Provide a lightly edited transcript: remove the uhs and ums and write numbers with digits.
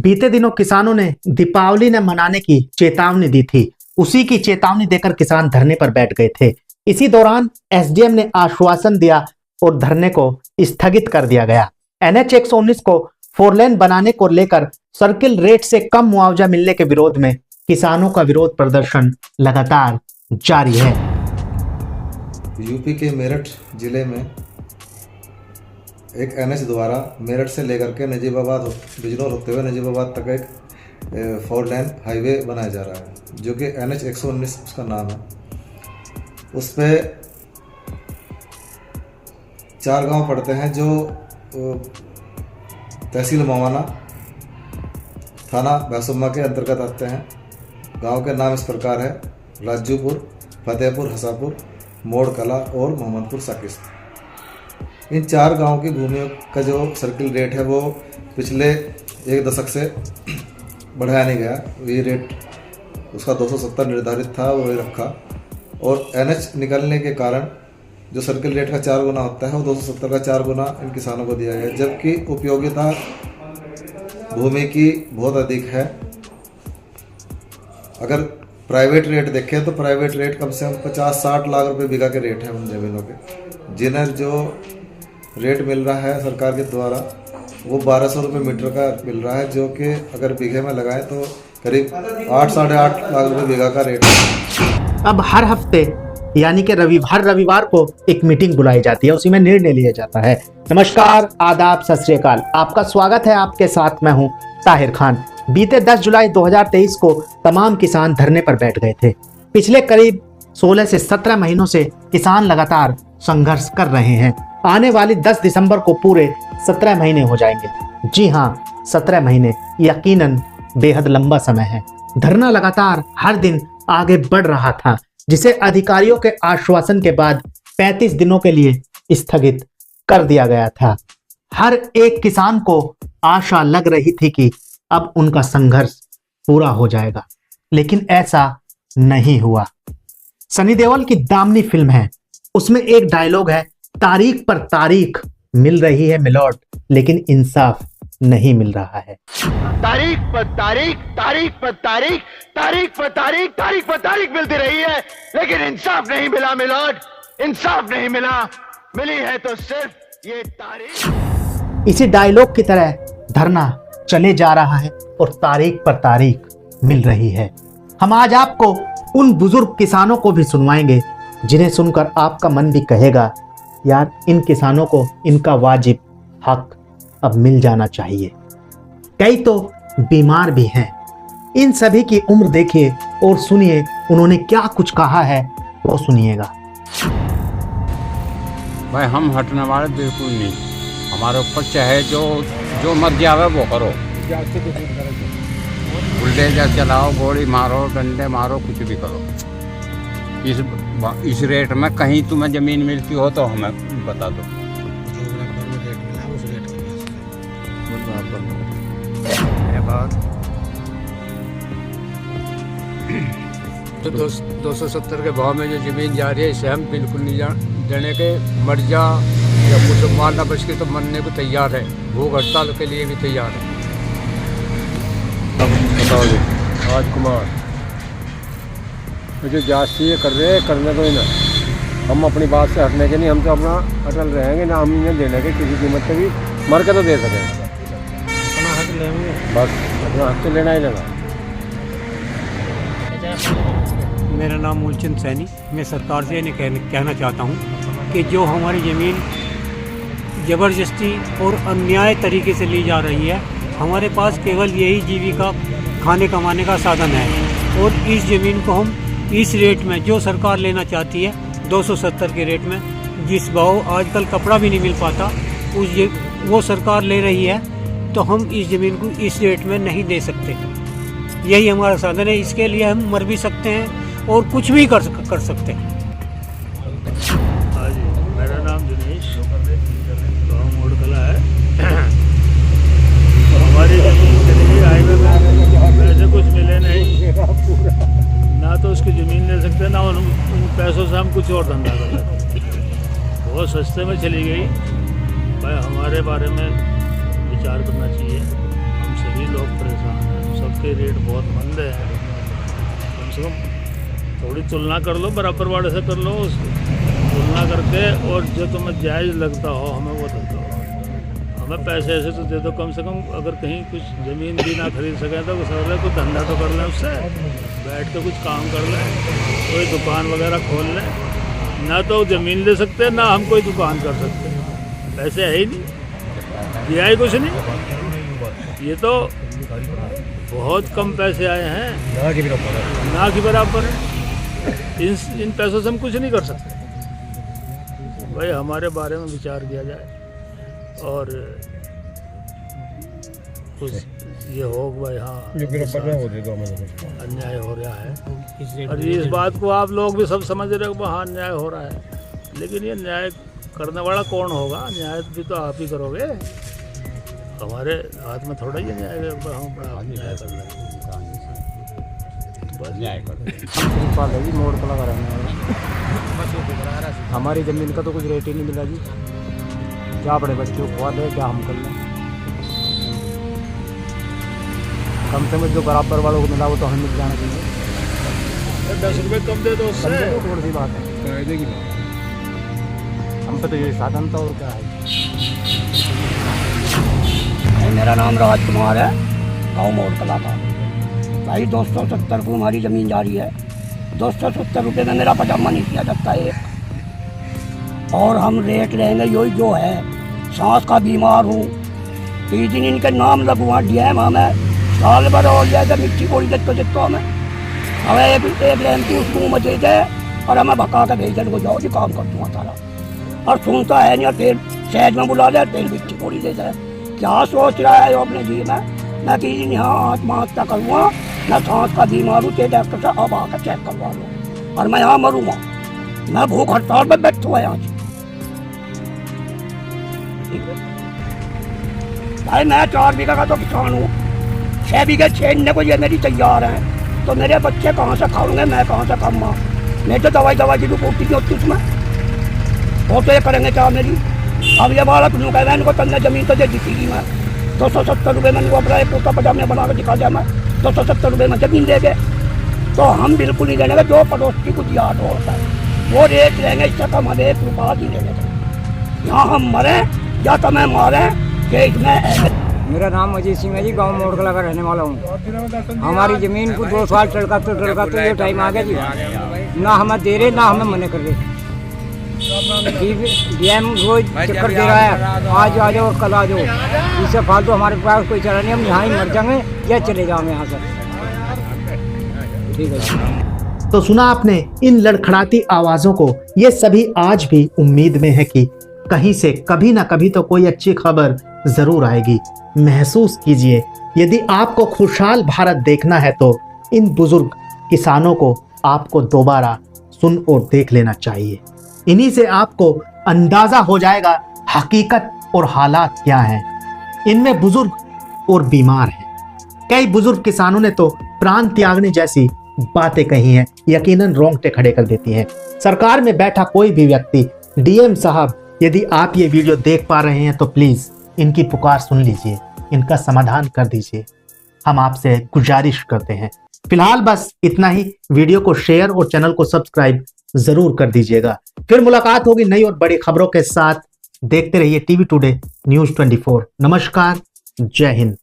बीते दिनों किसानों ने दीपावली न मनाने की चेतावनी दी थी। उसी की चेतावनी देकर किसान धरने पर बैठ गए थे। इसी दौरान एसडीएम ने आश्वासन दिया और धरने को स्थगित कर दिया गया। एनएच 119 को 4 लेन बनाने को लेकर सर्किल रेट से कम मुआवजा मिलने के विरोध में किसानों का विरोध प्रदर्शन लगातार जारी है। यूपी के मेरठ जिले में एक एनएच द्वारा मेरठ से लेकर के नजीबाबाद बिजनौर होते हुए नजीबाबाद तक एक 4 लेन हाईवे बनाया जा रहा है, जो कि एनएच 119 उसका नाम है। उस पर 4 गांव पड़ते हैं जो तहसील मवाना, थाना भैंसुम्मा के अंतर्गत आते हैं। गांव के नाम इस प्रकार है: राजूपुर, फतेहपुर, हसापुर, मोड़ कला और मोहम्मदपुर साकिस्त। इन 4 गांव की भूमियों का जो सर्किल रेट है वो पिछले 1 दशक से बढ़ाया नहीं गया। ये रेट उसका 270 निर्धारित था, वही रखा। और एनएच निकलने के कारण जो सर्किल रेट का 4 गुना होता है वो 270 का 4 गुना इन किसानों को दिया गया, जबकि उपयोगिता भूमि की बहुत अधिक है। अगर प्राइवेट रेट देखें तो प्राइवेट रेट कम से कम 50-60 लाख रुपए बीघा के रेट हैं उन ज़मीनों के। जिन्हें जो रेट मिल रहा है सरकार के द्वारा वो 1200 रुपये मीटर का मिल रहा है, जो कि अगर बीघे में लगाएं तो करीब 8-8.5 लाख रुपए बीघा का रेट है। अब हर हफ्ते यानी कि रविवार को एक मीटिंग बुलाई जाती है, उसी में निर्णय लिया जाता है। नमस्कार, आदाब, सत श्री अकाल। आपका स्वागत है। आपके साथ मैं हूं ताहिर खान। बीते 10 जुलाई 2023 को तमाम किसान धरने पर बैठ गए थे। पिछले करीब 16 से 17 महीनों से किसान लगातार संघर्ष कर रहे हैं। आने वाली 10 दिसंबर को पूरे 17 महीने हो जाएंगे। जी हाँ, 17 महीने यकीनन बेहद लंबा समय है। धरना लगातार हर दिन आगे बढ़ रहा था, जिसे अधिकारियों के आश्वासन के बाद 35 दिनों के लिए स्थगित कर दिया गया था। हर एक किसान को आशा लग रही थी कि अब उनका संघर्ष पूरा हो जाएगा, लेकिन ऐसा नहीं हुआ। सनी देओल की दामनी फिल्म है, उसमें एक डायलॉग है: तारीख पर तारीख मिल रही है मिलोट, लेकिन इंसाफ नहीं मिल रहा है। तारीख पर तारीख, तारीख पर तारीख, तारीख पर तारीख, तारीख पर तारीख मिलती रही है, लेकिन इंसाफ नहीं मिला मिलोट, इंसाफ नहीं मिला। मिली है तो सिर्फ ये तारीख। इसी डायलॉग की तरह धरना चले जा रहा है और तारीख पर तारीख मिल रही है। हम आज आपको उन बुजुर्ग किसानों को भी सुनवाएंगे जिन्हें सुनकर आपका मन भी कहेगा, यार इन किसानों को इनका वाजिब हक अब मिल जाना चाहिए। कई तो बीमार भी हैं। इन सभी की उम्र देखिए और सुनिए उन्होंने क्या कुछ कहा है, वो सुनिएगा। भाई हम हटने वाले बिल्कुल नहीं। हमारे ऊपर चाहे जो मर्जी आवे वो करो, बुलडोजर चलाओ, गोली मारो, डंडे मारो, कुछ भी करो। इस रेट में कहीं तुम्हें ज़मीन मिलती हो तो हमें बता दो। तो 270 के भाव में जो ज़मीन जा रही है, इसे हम बिल्कुल नहीं देने के। मर जा या कुछ मारना बच के तो मरने को तैयार है, भूख हड़ताल के लिए भी तैयार है। बताओ जी, राजकुमार जो जाती है कर रहे हैं, करने को ही ना। हम अपनी बात से हटने के नहीं, हम तो अपना अटल रहेंगे ना। हम इन्हें देने के किसी कीमत पे भी मर के तो दे सकेंगे। अपना हक लेंगे, बस अपना हक तो लेना ही लेना। मेरा नाम मूलचंद सैनी। मैं सरकार से ये कहना चाहता हूँ कि जो हमारी ज़मीन ज़बरदस्ती और अन्याय तरीके से ली जा रही है, हमारे पास केवल यही जीविका खाने कमाने का साधन है। और इस ज़मीन को हम इस रेट में जो सरकार लेना चाहती है 270 के रेट में, जिस भाव आजकल कपड़ा भी नहीं मिल पाता वो सरकार ले रही है, तो हम इस ज़मीन को इस रेट में नहीं दे सकते। यही हमारा साधन है। इसके लिए हम मर भी सकते हैं और कुछ भी कर सकते हैं। हाँ जी, मेरा नाम दिनेश, गाँव मोड़ कला है। हमारी ज़मीन चली गई हाईवे में, पैसे कुछ मिले नहीं, ना तो उसकी ज़मीन ले सकते, ना उन पैसों से हम कुछ और धंधा कर सकते। बहुत सस्ते में चली गई। भाई हमारे बारे में विचार करना चाहिए। हम सभी सभी लोग परेशान हैं, सबके रेट बहुत मंद है। कम से कम थोड़ी तुलना कर लो, बराबर वाले से कर लो, तुलना करके, और जो तुम्हें जायज़ लगता हो हमें वो दे दो। हमें पैसे ऐसे तो दे दो, कम से कम अगर कहीं कुछ ज़मीन भी ना खरीद सकें तो कुछ धंधा तो कर लें, उससे बैठ के कुछ काम कर लें, कोई दुकान वगैरह खोल लें। ना तो ज़मीन ले सकते, ना हम कोई दुकान कर सकते, पैसे है ही नहीं, दिया ही कुछ नहीं। ये तो बहुत कम पैसे आए हैं, ना के बराबर। इन पैसों से हम कुछ नहीं कर सकते। भाई हमारे बारे में विचार किया जाए और कुछ ये हो भाई, हाँ अन्याय हो रहा है। और इस बात को आप लोग भी सब समझ रहे हो, हाँ अन्याय हो रहा है, लेकिन ये न्याय करने वाला कौन होगा? न्याय भी तो आप ही करोगे, हमारे हाथ में थोड़ा ही न्याय है, हम न्याय कर रहे हैं। जी मोड़ कला का रहने वाला, हमारी ज़मीन का तो कुछ रेट ही नहीं मिला जी। क्या बड़े बच्चों को खुआ दे, क्या हम कर लें? कम से कम जो बराबर वालों को मिला वो तो हमें मिल जाना चाहिए। 10 रुपये कम दे दो उससे, थोड़ी सी बात है, हम पे तो ये साधन था और क्या है। मेरा नाम राजकुमार है, गाँव मोड़ कला का। भाई 270 को हमारी ज़मीन जा रही है, 270 रुपये में मेरा पजामा नहीं किया जाता है। और हम रेट लेंगे यही जो है। सांस का बीमार हूँ, 3 दिन इनके नाम लगवा डीएम हमें साल भर हो जाएगा, मिट्टी कोड़ी देते हमें एक लेमती उस मुँह में दे दे और हमें भगा के भेज दे, जाओ जी काम कर दूँगा सारा। और सुनता है नहीं, तेल शहर में बुला दे, तेल मिट्टी कोड़ी दे दे। क्या सोच रहा है अपने जी में? मैं कि यहाँ आत्महत्या करूँगा, मैं सांस का बीमार हूँ, डॉक्टर से अब आकर चेक करवा लो, और मैं यहाँ मरूँगा। मैं भूख हड़ताल पर बैठा हुआ आज। भाई मैं 4 बीघा का तो किसान हूँ, 6 बीघे छेड़ने को ये मेरी तैयार है, तो मेरे बच्चे कहाँ से खाऊंगे, मैं कहाँ से खाऊंगा? मैं तो दवाई की भी पूछती नहीं होती उसमें, वो तो ये करेंगे क्या मेरी? अब ये बालक लूँ कह इनको तन्ने ज़मीन तो दे दी थी मैं 270 रुपये में, अपना एक कुर्ता पजामे बना के दिखा दिया मैं, 270 रुपये में ज़मीन देंगे तो हम बिल्कुल नहीं लेंगे। जो पड़ोसी को दिया होता है वो रेट लेंगे, इससे कम हमें 1 रुपया नहीं लेंगे। यहाँ हम मरे या तो मैं मारे, देश में। मेरा नाम अजय सिंह है जी, गांव मोड़ कला का रहने वाला हूँ। हमारी ज़मीन को 2 साल टड़काते ये टाइम आ गया जी, ना हमें दे रहे ना हमें मना कर रहे। डीएम रोज चक्कर दे रहा है, आज आ जाओ कल आ जाओ, इससे फालतू हमारे पास कोई चला नहीं, हम यहाँ ही मर जाएंगे या चले जाओ यहाँ से। ठीक है। तो सुना आपने इन लड़खड़ाती आवाजों को। ये सभी आज भी उम्मीद में है कि कहीं से कभी ना कभी तो कोई अच्छी खबर जरूर आएगी। महसूस कीजिए, यदि आपको खुशहाल भारत देखना है तो इन बुजुर्ग किसानों को आपको दोबारा सुन और देख लेना चाहिए। इन्हीं से आपको अंदाजा हो जाएगा हकीकत और हालात क्या हैं। इनमें बुजुर्ग और बीमार हैं। कई बुजुर्ग किसानों ने तो प्राण त्यागने जैसी बातें कही हैं, यकीनन रोंगटे खड़े कर देती हैं। सरकार में बैठा कोई भी व्यक्ति, डीएम साहब, यदि आप ये वीडियो देख पा रहे हैं तो प्लीज इनकी पुकार सुन लीजिए, इनका समाधान कर दीजिए, हम आपसे गुजारिश करते हैं। फिलहाल बस इतना ही। वीडियो को शेयर और चैनल को सब्सक्राइब जरूर कर दीजिएगा। फिर मुलाकात होगी नई और बड़ी खबरों के साथ। देखते रहिए टीवी टुडे न्यूज़ 24। नमस्कार, जय हिंद।